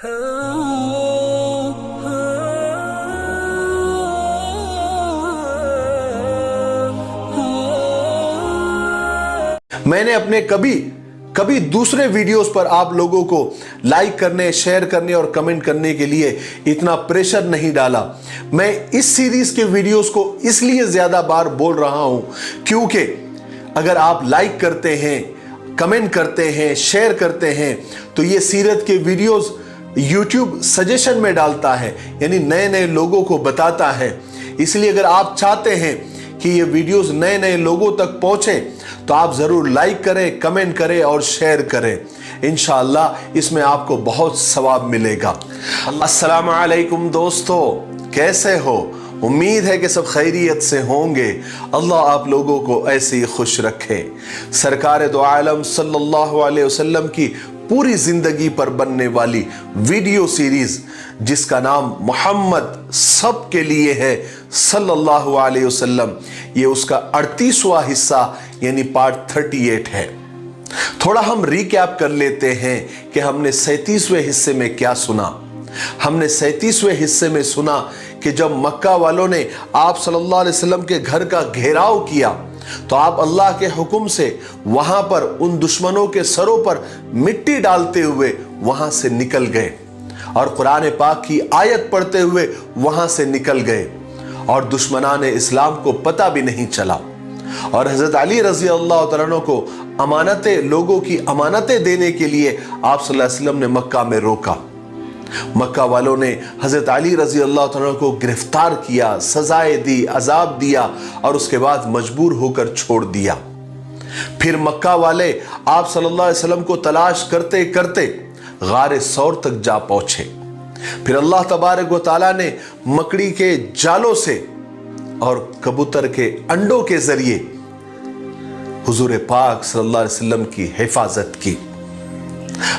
मैंने अपने कभी दूसरे वीडियोस पर आप लोगों को लाइक करने, शेयर करने और कमेंट करने के लिए इतना प्रेशर नहीं डाला। मैं इस सीरीज के वीडियोस को इसलिए ज्यादा बार बोल रहा हूं क्योंकि अगर आप लाइक करते हैं, कमेंट करते हैं, शेयर करते हैं तो ये सीरत के वीडियोस YouTube सजेशन में डालता है, यानी नए नए लोगों को बताता है। इसलिए अगर आप चाहते हैं कि ये वीडियोस नए नए लोगों तक पहुंचे तो आप जरूर लाइक करें, कमेंट करें और शेयर करें। इंशाअल्लाह इसमें आपको बहुत सवाब मिलेगा। अस्सलामु अलैकुम दोस्तों, कैसे हो? उम्मीद है कि सब खैरियत से होंगे। अल्लाह आप लोगों को ऐसे ही खुश रखे। सरकार दो आलम सल्लल्लाहु अलैहि वसल्लम की पूरी जिंदगी पर बनने वाली वीडियो सीरीज जिसका नाम मोहम्मद सब के लिए है सल्लल्लाहु अलैहि वसल्लम, ये उसका 38वां हिस्सा यानी पार्ट 38 है। थोड़ा हम रिकैप कर लेते हैं कि हमने 37वें हिस्से में क्या सुना। हमने 37वें हिस्से में सुना कि जब मक्का वालों ने आप सल्लल्लाहु अलैहि वसल्लम के घर का घेराव किया तो आप अल्लाह के हुक्म से वहां पर उन दुश्मनों के सरों पर मिट्टी डालते हुए वहां से निकल गए और कुरान पाक की आयत पढ़ते हुए वहां से निकल गए और दुश्मनान इस्लाम को पता भी नहीं चला। और हजरत अली रजी अल्लाह तआला अन्हु को अमानतें, लोगों की अमानतें देने के लिए आप सल्लल्लाहु अलैहि वसल्लम ने मक्का में रोका। मक्का वालों ने हजरत अली रजी अल्लाह तआला अन्हु को गिरफ्तार किया, सजाएं दी, अजाब दिया और उसके बाद मजबूर होकर छोड़ दिया। फिर मक्का वाले आप सल्लल्लाहु अलैहि वसल्लम को तलाश करते करते गारे सौर तक जा पहुंचे। फिर अल्लाह तबारक व तआला ने मकड़ी के जालों से और कबूतर के अंडों के जरिए हुजूर पाक सल्लल्लाहु अलैहि वसल्लम की हिफाजत की।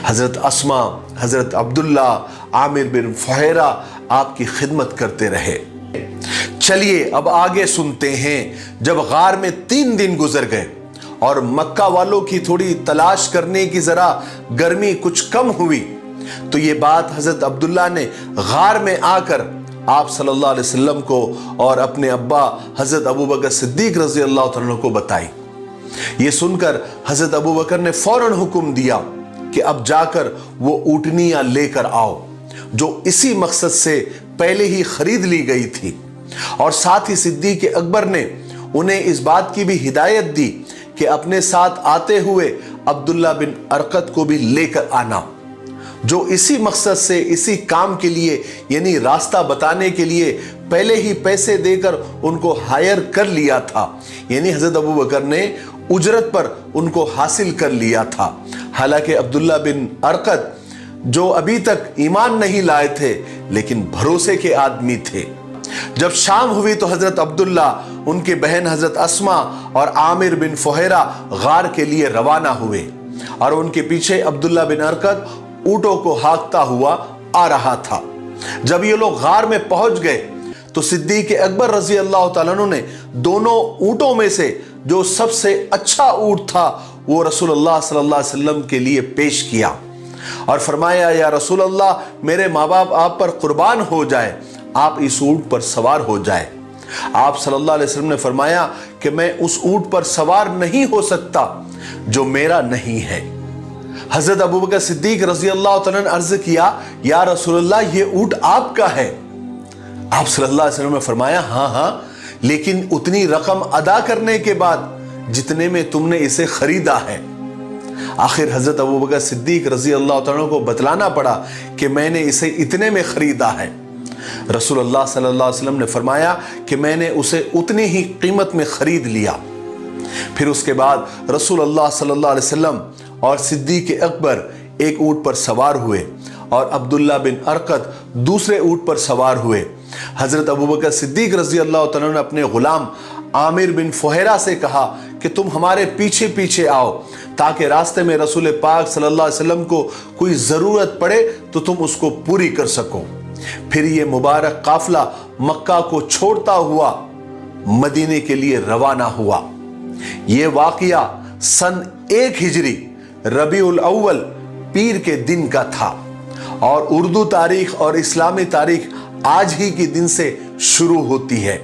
हजरत अस्मा, हजरत अब्दुल्ला, आमिर बिन फुहैरा आपकी खिदमत करते रहे। चलिए अब आगे सुनते हैं। जब गार में 3 दिन गुजर गए और मक्का वालों की थोड़ी तलाश करने की जरा गर्मी कुछ कम हुई तो ये बात हजरत अब्दुल्ला ने गार में आकर आप सल्लल्लाहु अलैहि वसल्लम को और अपने अब्बा हजरत अबू बकर सिद्दीक रजी अल्लाह तआला अन्हु को बताई। ये सुनकर हजरत अबू बकर ने फौरन हुक्म दिया कि अब जाकर वो ऊँटनियां लेकर आओ जो इसी मकसद से पहले ही खरीद ली गई थी। और साथ ही सिद्दीक अकबर ने उन्हें इस बात की भी हिदायत दी कि अपने साथ आते हुए अब्दुल्ला बिन अरकत को भी लेकर आना, जो इसी मकसद से, इसी काम के लिए यानी रास्ता बताने के लिए पहले ही पैसे देकर उनको हायर कर लिया था। यानी हजरत अबू बकर ने उजरत पर उनको हासिल कर लिया था। हालांकि अब्दुल्ला बिन अरकत जो अभी तक ईमान नहीं लाए थे लेकिन भरोसे के आदमी थे। जब शाम हुई तो हजरत अब्दुल्ला, उनकी बहन हजरत अस्मा और आमिर बिन फुहैरा गार के लिए रवाना हुए और उनके पीछे अब्दुल्ला बिन अरकत ऊंटों को हाँकता हुआ आ रहा था। जब ये लोग गार में पहुंच गए तो सिद्दीक अकबर रजी अल्लाह तआला अन्हु ने दोनों ऊंटों में से जो सबसे अच्छा ऊंट था वो रसूलुल्लाह सल्लल्लाहु अलैहि वसल्लम के लिए पेश किया और फरमाया, या रसूलुल्लाह, मेरे माँ बाप आप पर कुर्बान हो जाए, आप इस ऊंट पर सवार हो जाए। आप सल्लल्लाहु अलैहि वसल्लम ने फरमाया कि मैं उस ऊंट पर सवार नहीं हो सकता जो मेरा नहीं है। हजरत अबू बकर सिद्दीक रजी अल्लाह तआला ने अर्ज किया, या रसूलुल्लाह, ये ऊंट आपका है। आप सल्लल्लाहु अलैहि वसल्लम ने फरमाया, हाँ हाँ, लेकिन उतनी रकम अदा करने के बाद जितने में तुमने इसे खरीदा है। आखिर हजरत अबू बकर सिद्दीक रजी अल्लाह तआला को बतलाना पड़ा कि मैंने इसे इतने में खरीदा है। रसूलुल्लाह सल्लल्लाहु अलैहि वसल्लम ने फरमाया कि मैंने उसे उतनी ही कीमत में खरीद लिया। फिर उसके बाद रसूलुल्लाह सल्लल्लाहु अलैहि वसल्लम और सिद्दीक अकबर एक ऊंट पर सवार हुए और अब्दुल्ला बिन अरकत दूसरे ऊंट पर सवार हुए। हजरत अबू बकर सिद्दीक रजी अल्लाह तआला ने अपने गुलाम आमिर बिन फुहैरा से कहा कि तुम हमारे पीछे पीछे आओ ताकि रास्ते में रसूल पाक सल्लल्लाहु अलैहि वसल्लम को कोई ज़रूरत पड़े तो तुम उसको पूरी कर सको। फिर ये मुबारक काफिला मक्का को छोड़ता हुआ मदीने के लिए रवाना हुआ। ये वाक़िया सन 1 हिजरी रबीउल अव्वल पीर के दिन का था और उर्दू तारीख और इस्लामी तारीख आज ही के दिन से शुरू होती है।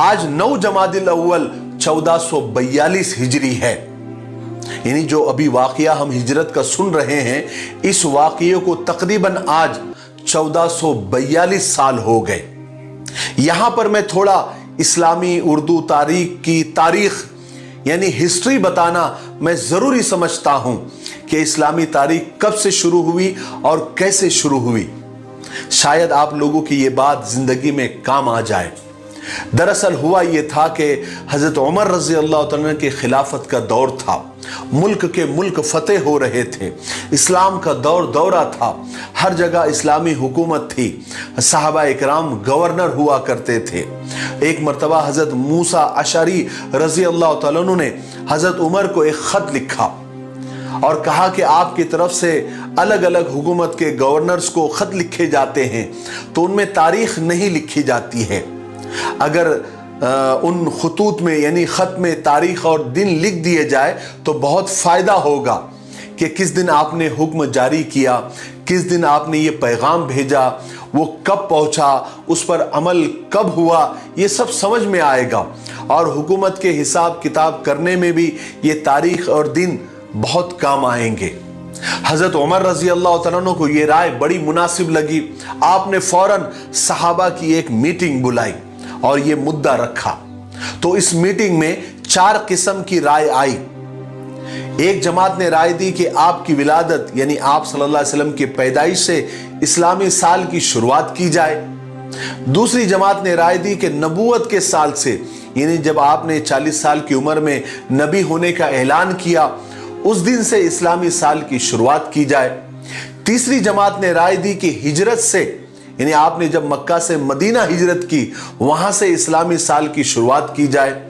आज 9 जमादिल अव्वल 1442 हिजरी है। यानी जो अभी वाकया हम हिजरत का सुन रहे हैं, इस वाकये को तकरीबन आज 1442 साल हो गए। यहां पर मैं थोड़ा इस्लामी उर्दू तारीख की तारीख यानी हिस्ट्री बताना मैं जरूरी समझता हूं कि इस्लामी तारीख कब से शुरू हुई और कैसे शुरू हुई। शायद आप लोगों की ये बात जिंदगी में काम आ जाए। दरअसल हुआ ये था कि हजरत उमर रजी अल्लाह तआला के खिलाफत का दौर था। मुल्क के मुल्क फतेह हो रहे थे, इस्लाम का दौरा था, हर जगह इस्लामी हुकूमत थी, सहाबा इकराम गवर्नर हुआ करते थे। एक मर्तबा हजरत मूसा अशरी रजी अल्लाह तआला अन्हु ने हजरत उमर को एक खत लिखा और कहा कि आपकी तरफ से अलग अलग हुकूमत के गवर्नर्स को खत लिखे जाते हैं तो उनमें तारीख नहीं लिखी जाती है। अगर उन खतूत में यानी खत में तारीख और दिन लिख दिए जाए तो बहुत फायदा होगा कि किस दिन आपने हुक्म जारी किया, किस दिन आपने ये पैगाम भेजा, वो कब पहुंचा, उस पर अमल कब हुआ, ये सब समझ में आएगा और हुकूमत के हिसाब किताब करने में भी ये तारीख और दिन बहुत काम आएंगे। हजरत उमर रजी अल्लाह तआला अन्हु को ये राय बड़ी मुनासिब लगी। आपने फौरन सहाबा की एक मीटिंग बुलाई और ये मुद्दा रखा। तो इस मीटिंग में 4 किस्म की राय आई। एक जमात ने राय दी कि आपकी विलादत यानी आप सल्लल्लाहु अलैहि वसल्लम की पैदाइश से इस्लामी साल की शुरुआत की जाए। दूसरी जमात ने राय दी कि नबूवत के साल से यानी जब आपने 40 साल की उम्र में नबी होने का ऐलान किया उस दिन से इस्लामी साल की शुरुआत की जाए। तीसरी जमात ने राय दी कि हिजरत से यानी आपने जब मक्का से मदीना हिजरत की वहां से इस्लामी साल की शुरुआत की जाए।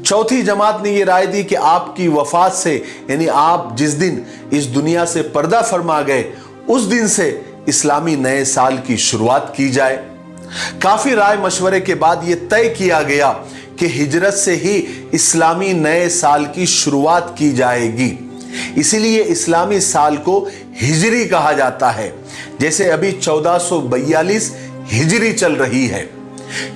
चौथी जमात ने यह राय दी कि आपकी वफात से यानी आप जिस दिन इस दुनिया से पर्दा फरमा गए उस दिन से इस्लामी नए साल की शुरुआत की जाए। काफी राय मशवरे के बाद यह तय किया गया कि हिजरत से ही इस्लामी नए साल की शुरुआत की जाएगी। इसीलिए इस्लामी साल को हिजरी कहा जाता है। जैसे अभी 1442 हिजरी चल रही है,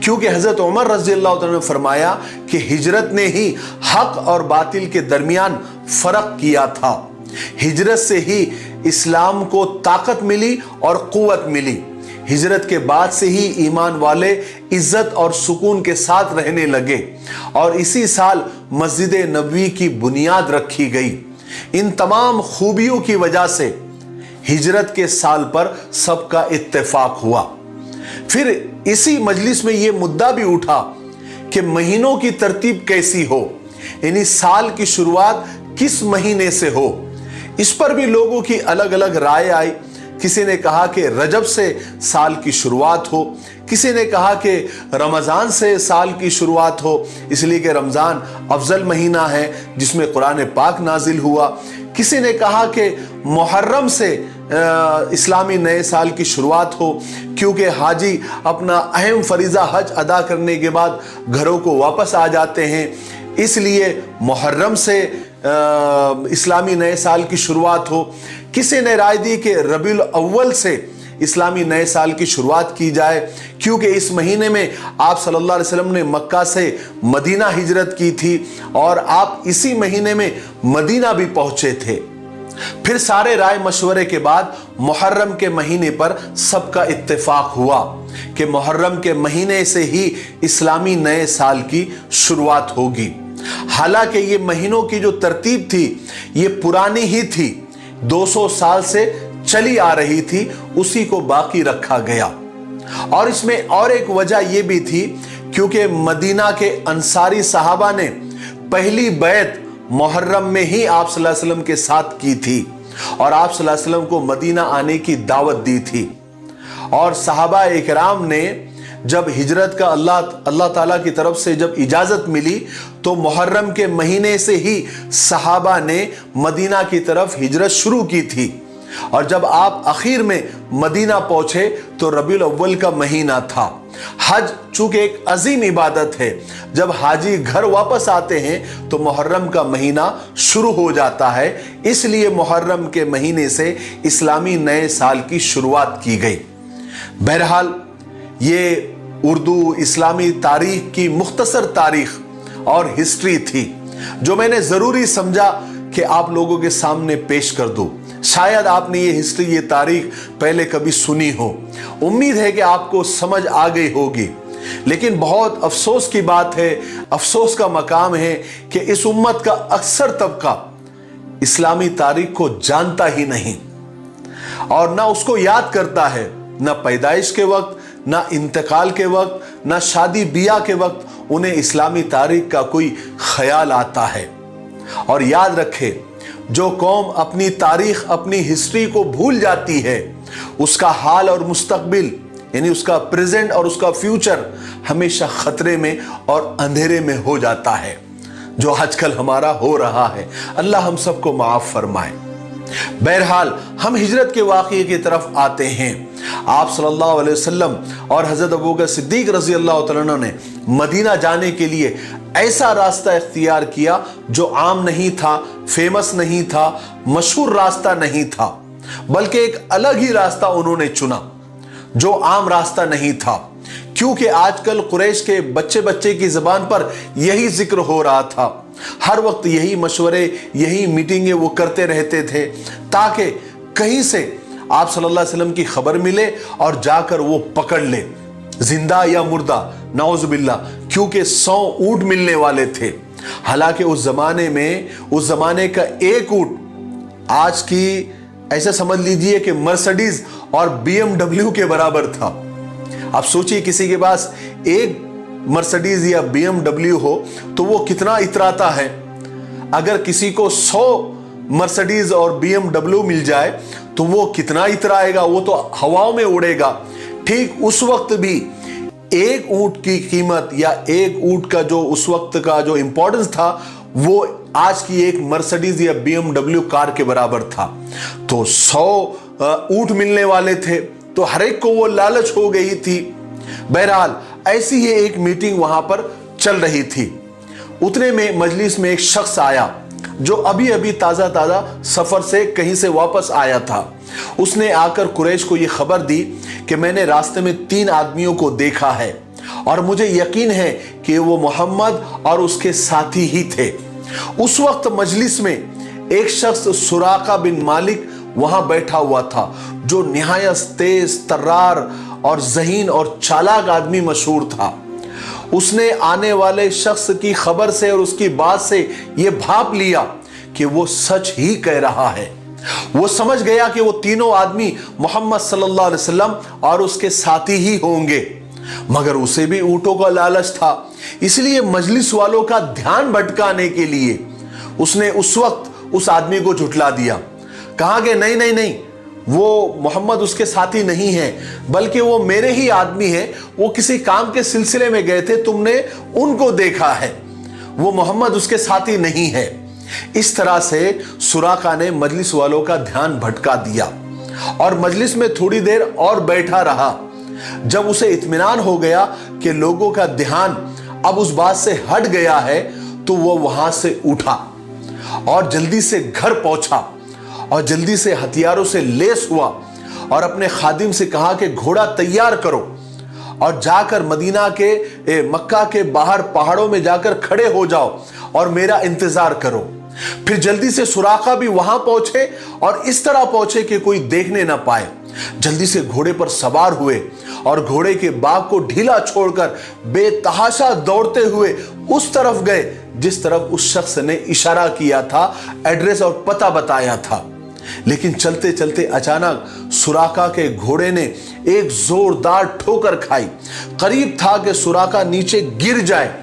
क्योंकि हजरत उमर रजी अल्लाह तआला ने फरमाया कि हिजरत ने ही हक और बातिल के दरमियान फर्क किया था। हिजरत से ही इस्लाम को ताकत मिली और कुव्वत मिली। हिजरत के बाद से ही ईमान वाले इज्जत और सुकून के साथ रहने लगे और इसी साल मस्जिद नबवी की बुनियाद रखी गई। इन तमाम खूबियों की वजह से हिजरत के साल पर सबका इत्तेफाक हुआ। फिर इसी मजलिस में यह मुद्दा भी उठा कि महीनों की तरतीब कैसी हो, यानी साल की शुरुआत किस महीने से हो। इस पर भी लोगों की अलग अलग राय आई। किसी ने कहा कि रजब से साल की शुरुआत हो, किसी ने कहा कि रमज़ान से साल की शुरुआत हो इसलिए कि रमज़ान अफजल महीना है जिसमें कुरान पाक नाजिल हुआ। किसी ने कहा कि मुहर्रम से इस्लामी नए साल की शुरुआत हो क्योंकि हाजी अपना अहम फरीज़ा हज अदा करने के बाद घरों को वापस आ जाते हैं, इसलिए मुहर्रम से इस्लामी नए साल की शुरुआत हो। किसी ने राय दी कि रबीउल अव्वल से इस्लामी नए साल की शुरुआत की जाए क्योंकि इस महीने में आप सल्लल्लाहु अलैहि वसल्लम ने मक्का से मदीना हिजरत की थी और आप इसी महीने में मदीना भी पहुंचे थे। फिर सारे राय मशवरे के बाद मुहर्रम के महीने पर सबका इत्तेफाक हुआ कि मुहर्रम के महीने से ही इस्लामी नए साल की शुरुआत होगी। हालांकि ये महीनों की जो तरतीब थी ये पुरानी ही थी, 200 साल से चली आ रही थी, उसी को बाकी रखा गया। और इसमें और एक वजह यह भी थी क्योंकि मदीना के अंसारी सहाबा ने पहली बैत मुहर्रम में ही आप सल्लल्लाहु अलैहि वसल्लम के साथ की थी और आप सल्लल्लाहु अलैहि वसल्लम को मदीना आने की दावत दी थी। और सहाबा इकराम ने जब हिजरत का अल्लाह ताला की तरफ से जब इजाजत मिली तो मुहर्रम के महीने से ही सहाबा ने मदीना की तरफ हिजरत शुरू की थी। और जब आप आखिर में मदीना पहुंचे तो रबीउल अव्वल का महीना था। हज चूंकि एक अजीम इबादत है, जब हाजी घर वापस आते हैं तो मुहर्रम का महीना शुरू हो जाता है, इसलिए मुहर्रम के महीने से इस्लामी नए साल की शुरुआत की गई। बहरहाल ये उर्दू इस्लामी तारीख की मुख्तसर तारीख और हिस्ट्री थी जो मैंने ज़रूरी समझा कि आप लोगों के सामने पेश कर दूं। शायद आपने ये हिस्ट्री, ये तारीख पहले कभी सुनी हो। उम्मीद है कि आपको समझ आ गई होगी। लेकिन बहुत अफसोस की बात है, अफसोस का मकाम है कि इस उम्मत का अक्सर तबका इस्लामी तारीख को जानता ही नहीं और ना उसको याद करता है। ना पैदाइश के वक्त, ना इंतकाल के वक्त, ना शादी बियाह के वक्त उन्हें इस्लामी तारीख का कोई ख्याल आता है। और याद रखे, जो कौम अपनी तारीख, अपनी हिस्ट्री को भूल जाती है, उसका हाल और मुस्तकबिल, यानी उसका प्रेजेंट और उसका फ्यूचर हमेशा खतरे में और अंधेरे में हो जाता है, जो आजकल हमारा हो रहा है। अल्लाह हम सबको माफ फरमाए। बहरहाल हम हिजरत के वाक़ये की तरफ आते हैं। आप सल्लल्लाहु अलैहि वसल्लम और हज़रत अबू बकर सिद्दीक रज़ी अल्लाह तआला अन्हु ने मदीना जाने के लिए ऐसा रास्ता इख्तियार किया जो आम नहीं था, फेमस नहीं था, मशहूर रास्ता नहीं था, बल्कि एक अलग ही रास्ता उन्होंने चुना जो आम रास्ता नहीं था। क्योंकि आजकल कुरैश के बच्चे बच्चे की ज़बान पर यही जिक्र हो रहा था, हर वक्त यही मशवरे, यही मीटिंगें वो करते रहते थे ताकि कहीं से आप सल्लल्लाहु अलैहि वसल्लम की खबर मिले और जाकर वो पकड़ ले, जिंदा या मुर्दा, नाउज़ुबिल्लाह। क्योंकि 100 ऊंट मिलने वाले थे। हालांकि उस जमाने में, उस जमाने का एक ऊंट आज की ऐसा समझ लीजिए कि मर्सिडीज और BMW के बराबर था। आप सोचिए, किसी के पास एक मर्सिडीज या BMW हो तो वो कितना इतराता है। अगर किसी को 100 मर्सिडीज और BMW मिल जाए तो वो कितना इतराएगा, वो तो हवाओं में उड़ेगा। ठीक उस वक्त भी एक ऊंट की कीमत या एक ऊंट का जो उस वक्त का जो इंपॉर्टेंस था वो आज की एक मर्सिडीज या BMW कार के बराबर था। तो 100 ऊंट मिलने वाले थे तो हर एक को वो लालच हो गई थी। बहरहाल ऐसी ही एक मीटिंग वहां पर चल रही थी। उतने में मजलिस में एक शख्स आया जो अभी अभी ताजा ताजा सफर से कहीं से वापस आया था। उसने आकर कुरैश को यह खबर दी कि मैंने रास्ते में 3 आदमियों को देखा है और मुझे यकीन है कि वो मोहम्मद और उसके साथी ही थे। उस वक्त मजलिस में एक शख्स सुराका बिन मालिक वहां बैठा हुआ था जो निहायत तेज तर्रार और ज़हीन और चालाक आदमी मशहूर था। उसने आने वाले शख्स की खबर से और उसकी बात से यह भाप लिया कि वो सच ही कह रहा है। वो समझ गया कि वो तीनों आदमी मोहम्मद सल्लल्लाहु अलैहि वसल्लम और उसके साथी ही होंगे, मगर उसे भी ऊंटों का लालच था। इसलिए मजलिस वालों का ध्यान भटकाने के लिए उसने उस वक्त उस आदमी को झुठला दिया। कहा कि नहीं नहीं नहीं, वो मोहम्मद उसके साथी नहीं है, बल्कि वो मेरे ही आदमी हैं। वो किसी काम के सिलसिले में गए थे, तुमने उनको देखा है, वो मोहम्मद उसके साथी नहीं है। इस तरह से सुराका ने मजलिस वालों का ध्यान भटका दिया और मजलिस में थोड़ी देर और बैठा रहा। जब उसे इत्मीनान हो गया कि लोगों का ध्यान अब उस बात से हट गया है तो वो वहां से उठा और जल्दी से घर पहुंचा और जल्दी से हथियारों से लेस हुआ और अपने खादिम से कहा कि घोड़ा तैयार करो और जाकर मदीना के मक्का के बाहर पहाड़ों में जाकर खड़े हो जाओ और मेरा इंतजार करो। फिर जल्दी से सुराका भी वहां पहुंचे और इस तरह पहुंचे कि कोई देखने ना पाए। जल्दी से घोड़े पर सवार हुए और घोड़े के बाग को ढीला छोड़कर बेतहाशा दौड़ते हुए उस तरफ गए जिस तरफ उस शख्स ने इशारा किया था, एड्रेस और पता बताया था। लेकिन चलते चलते अचानक सुराका के घोड़े ने एक जोरदार ठोकर खाई। करीब था कि सुराका नीचे गिर जाए,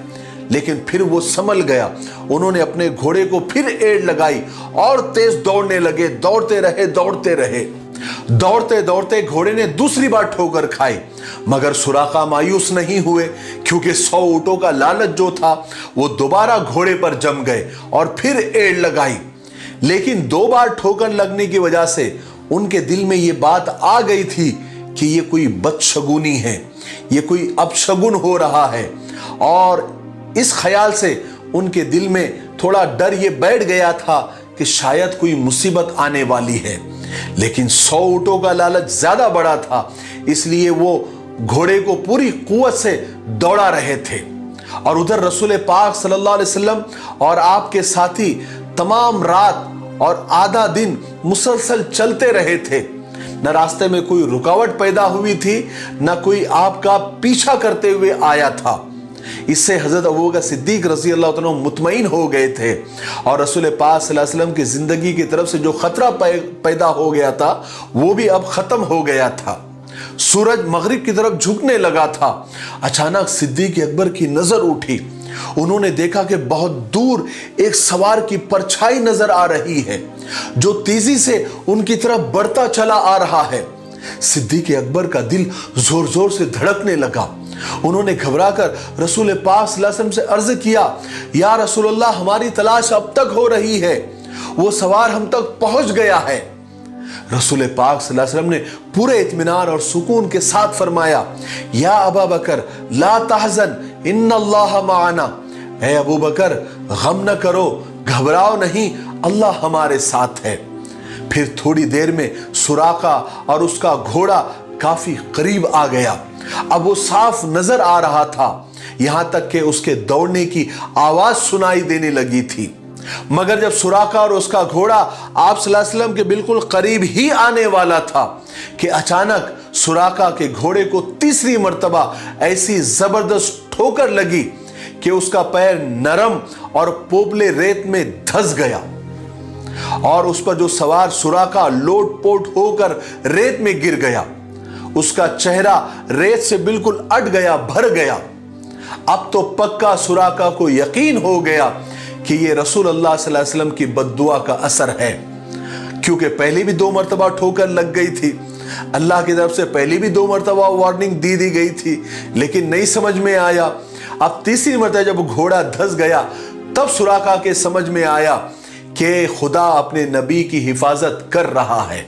लेकिन फिर वो संभल गया। उन्होंने अपने घोड़े को फिर एड़ लगाई और तेज दौड़ने लगे। दौड़ते रहे दौड़ते रहे, दौड़ते दौड़ते घोड़े ने दूसरी बार ठोकर खाई, मगर सुराका मायूस नहीं हुए क्योंकि 100 ऊंटों का लालच जो था वो दोबारा घोड़े पर जम गए और फिर एड़ लगाई। लेकिन 2 बार ठोकर लगने की वजह से उनके दिल में ये बात आ गई थी कि ये कोई बदशगुनी है, ये कोई अपशगुन हो रहा है। और इस ख्याल से उनके दिल में थोड़ा डर ये बैठ गया था कि शायद कोई मुसीबत आने वाली है। लेकिन 100 ऊंटों का लालच ज्यादा बड़ा था, इसलिए वो घोड़े को पूरी कुव्वत से दौड़ा रहे थे। और उधर रसूल पाक सल्लल्लाहु अलैहि वसल्लम और आपके साथी तमाम रात और आधा दिन मुसलसल चलते रहे थे। न रास्ते में कोई रुकावट पैदा हुई थी, न कोई आपका पीछा करते हुए आया था। इससे हजरत अबू बकर सिद्दीक रज़ी अल्लाह तआला मुतमईन हो गए थे और रसूल पाक सल्लल्लाहु अलैहि वसल्लम की जिंदगी की तरफ से जो खतरा पैदा हो गया था वो भी अब खत्म हो गया था। सूरज मगरिब की तरफ झुकने लगा था। अचानक सिद्दीक अकबर की नजर उठी। उन्होंने देखा कि बहुत दूर एक सवार की परछाई नजर आ रही है जो तेजी से उनकी तरफ बढ़ता चला आ रहा है। सिद्दीक अकबर का दिल जोर जोर से धड़कने लगा। उन्होंने घबराकर रसूल पाक सल्लल्लाहु अलैहि वसल्लम से अर्ज किया, या रसूलल्लाह, हमारी तलाश अब तक हो रही है, वो सवार हम तक पहुंच गया है। रसूल पाक सल्लल्लाहु अलैहि वसल्लम ने पूरे इत्मीनान और सुकून के साथ फरमाया, या अबा बकर ला तहज़न इन्नल्लाह माअना, ऐ अबू बकर गम न करो, घबराओ नहीं, अल्लाह हमारे साथ है। फिर थोड़ी देर में सुराका और उसका घोड़ा काफी करीब आ गया। अब वो साफ नजर आ रहा था, यहां तक कि उसके दौड़ने की आवाज सुनाई देने लगी थी। मगर जब सुराका और उसका घोड़ा आप सल्लल्लाहु अलैहि वसल्लम के बिल्कुल करीब ही आने वाला था कि अचानक सुराका के घोड़े को तीसरी मर्तबा ऐसी जबरदस्त ठोकर लगी कि उसका पैर नरम और पोपले रेत में धंस गया और उस पर जो सवार सुराका लोटपोट होकर रेत में गिर गया। उसका चेहरा रेत से बिल्कुल अट गया, भर गया। अब तो पक्का सुराका को यकीन हो गया कि ये रसूल अल्लाह सल्लल्लाहु अलैहि वसल्लम की बद्दुआ का असर है, क्योंकि पहले भी 2 मर्तबा ठोकर लग गई थी। अल्लाह की तरफ से पहले भी 2 मर्तबा वार्निंग दी गई थी, लेकिन नहीं समझ में आया। अब तीसरी मर्तबा जब घोड़ा धंस गया तब सुराका के समझ में आया कि खुदा अपने नबी की हिफाजत कर रहा है।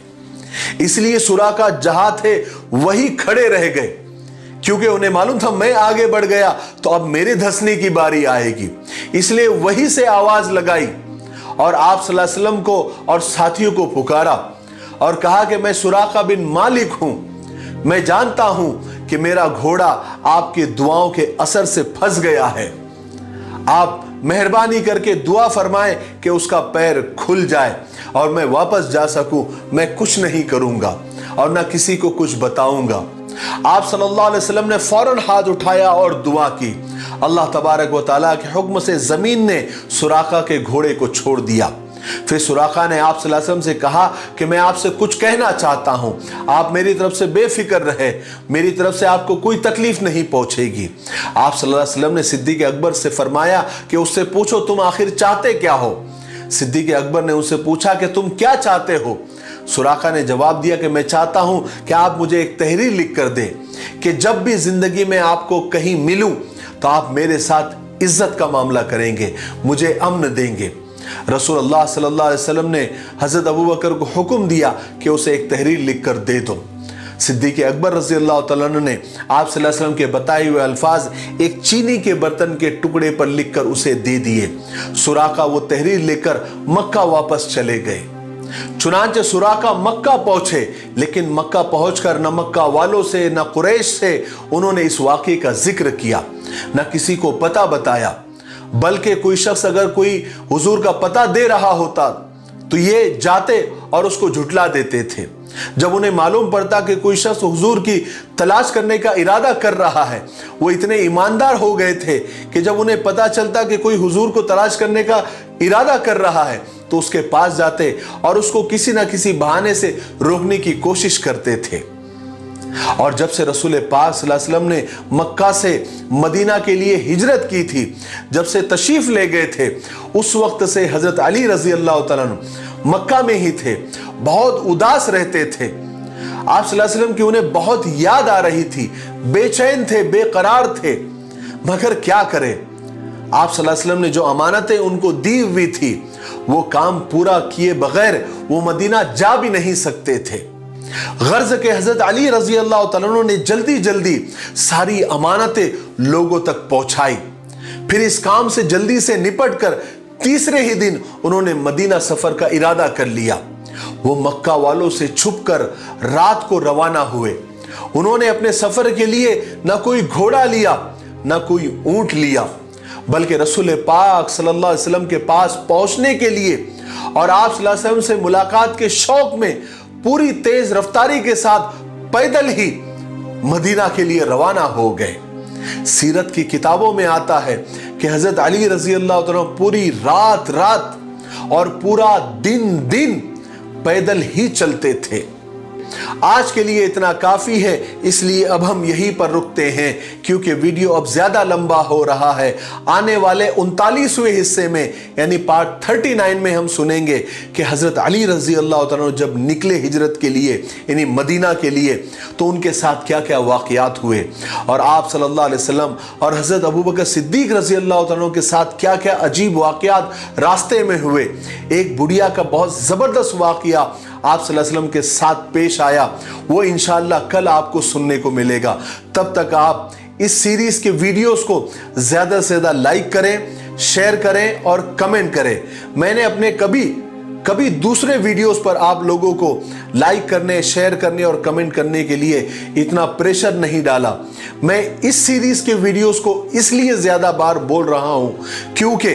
इसलिए सुराका जहां थे वही खड़े रह गए, क्योंकि उन्हें मालूम था मैं आगे बढ़ गया तो अब मेरे धंसने की बारी आएगी। इसलिए वही से आवाज लगाई और आप सल्लल्लाहु अलैहि वसल्लम को और साथियों को पुकारा और कहा कि मैं सुराका बिन मालिक हूं, मैं जानता हूं कि मेरा घोड़ा आपकी दुआओं के असर से फंस गया है। आप मेहरबानी करके दुआ फरमाएं कि उसका पैर खुल जाए और मैं वापस जा सकूं। मैं कुछ नहीं करूंगा और ना किसी को कुछ बताऊंगा। आप सल्लल्लाहु अलैहि वसल्लम ने फौरन हाथ उठाया और दुआ की। अल्लाह तबारक व तआला के हुक्म से जमीन ने सुराका के घोड़े को छोड़ दिया। फिर सुराका ने आप सल्लल्लाहु अलैहि वसल्लम से कहा कि मैं आपसे कुछ कहना चाहता हूं, आप मेरी तरफ से बेफिक्र रहे, मेरी तरफ से आपको कोई तकलीफ नहीं पहुंचेगी। आप सल्लल्लाहु अलैहि वसल्लम ने सिद्दीक अकबर से फरमाया कि उससे पूछो तुम आखिर चाहते क्या हो। सिद्दीक अकबर ने उससे पूछा कि तुम क्या चाहते हो। सुराका ने जवाब दिया कि मैं चाहता हूं कि आप मुझे एक तहरीर लिख कर दें कि जब भी जिंदगी में आपको कहीं मिलूं तो आप मेरे साथ इज्जत का मामला करेंगे, मुझे अमन देंगे। रसूलुल्लाह सल्लल्लाहु अलैहि वसल्लम ने हजरत अबू बकर को हुक्म दिया कि उसे एक तहरीर लिख कर दे दो। सिद्दीक अकबर रज़ी अल्लाह तआला अन्हु ने आप सल्लल्लाहु अलैहि वसल्लम के बताए हुए अल्फाज एक चीनी के बर्तन के टुकड़े पर लिखकर उसे दे दिए। सुराका वो तहरीर लेकर मक्का वापस चले गए। चुनांचे सुराका मक्का पहुंचे, लेकिन मक्का पहुंचकर न मक्का वालों से न कुरैश से उन्होंने इस वाक़े का जिक्र किया, न किसी को पता बताया। बल्कि कोई शख्स अगर कोई हुजूर का पता दे रहा होता तो ये जाते और उसको झुटला देते थे। जब उन्हें मालूम पड़ता कि कोई शख्स हुजूर की तलाश करने का इरादा कर रहा है, वो इतने ईमानदार हो गए थे कि जब उन्हें पता चलता कि कोई हुजूर को तलाश करने का इरादा कर रहा है तो उसके पास जाते और उसको किसी ना किसी बहाने से रोकने की कोशिश करते थे। और जब से रसूल पाक सल्लल्लाहु अलैहि वसल्लम ने मक्का से मदीना के लिए हिजरत की थी, जब से तशरीफ ले गए थे, उस वक्त से हजरत अली रजी अल्लाह तआला अन्हु मक्का में ही थे, बहुत उदास रहते थे। आप सल्लल्लाहु अलैहि वसल्लम की उन्हें बहुत याद आ रही थी, बेचैन थे, बेकरार थे, मगर क्या करें। आप सल्लल्लाहु अलैहि वसल्लम ने जो अमानतें उनको दी हुई थी वो काम पूरा किए बगैर वो मदीना जा भी नहीं सकते थे। गर्ज के हजरत अली रजी अल्लाह तआला अन्हु ने जल्दी जल्दी सारी अमानतें लोगों तक पहुंचाई। फिर इस काम से जल्दी से निपट कर तीसरे ही दिन उन्होंने मदीना सफर का इरादा कर लिया। वो मक्का वालों से छुपकर रात को रवाना हुए। उन्होंने अपने सफर के लिए न कोई घोड़ा लिया न कोई ऊंट लिया, बल्कि रसूल पाक सल्लल्लाहु अलैहि वसल्लम के पास पहुंचने के लिए और आप सल्लल्लाहु अलैहि वसल्लम से मुलाकात के शौक में पूरी तेज रफ्तारी के साथ पैदल ही मदीना के लिए रवाना हो गए। सीरत की किताबों में आता है कि हजरत अली रजी अल्लाह तआला पूरी रात और पूरा दिन पैदल ही चलते थे। आज के लिए इतना काफी है, इसलिए अब हम यहीं पर रुकते हैं क्योंकि वीडियो अब ज्यादा लंबा हो रहा है। आने वाले 39वें हिस्से में यानी पार्ट 39 में हम सुनेंगे कि हजरत अली रजी अल्लाह तआला जब निकले हिजरत के लिए यानी मदीना के लिए तो उनके साथ क्या क्या वाकयात हुए और आप सल्लल्लाहु अलैहि वसल्लम और हजरत अबू बकर सिद्दीक रजी अल्लाह तआला के साथ क्या क्या अजीब वाकयात रास्ते में हुए। एक बुढ़िया का बहुत जबरदस्त वाकया आप सल्लल्लाहु अलैहि वसल्लम के साथ पेश आया, वो इंशाअल्लाह कल आपको सुनने को मिलेगा। तब तक आप इस सीरीज के वीडियोस को ज्यादा से ज्यादा लाइक करें, शेयर करें और कमेंट करें। मैंने अपने कभी दूसरे वीडियोस पर आप लोगों को लाइक करने, शेयर करने और कमेंट करने के लिए इतना प्रेशर नहीं डाला। मैं इस सीरीज के वीडियोस को इसलिए ज्यादा बार बोल रहा हूं क्योंकि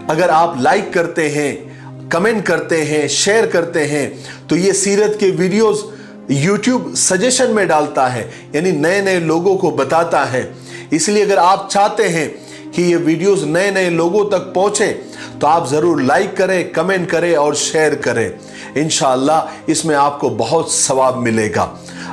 अगर आप लाइक करते हैं, कमेंट करते हैं, शेयर करते हैं तो ये सीरत के वीडियोस YouTube सजेशन में डालता है, यानी नए नए लोगों को बताता है। इसलिए अगर आप चाहते हैं कि ये वीडियोस नए नए लोगों तक पहुंचे तो आप जरूर लाइक करें, कमेंट करें और शेयर करें। इंशाअल्लाह इसमें आपको बहुत सवाब मिलेगा।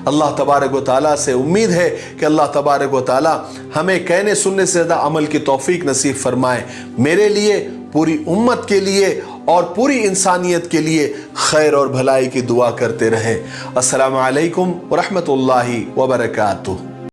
अल्लाह तबारक व तआला से उम्मीद है कि अल्लाह तबारक व तआला हमें कहने सुनने से ज़्यादा अमल की तौफीक नसीब फरमाए। मेरे लिए, पूरी उम्मत के लिए और पूरी इंसानियत के लिए खैर और भलाई की दुआ करते रहें। अस्सलामु अलैकुम व रहमतुल्लाहि व बरकातुहू।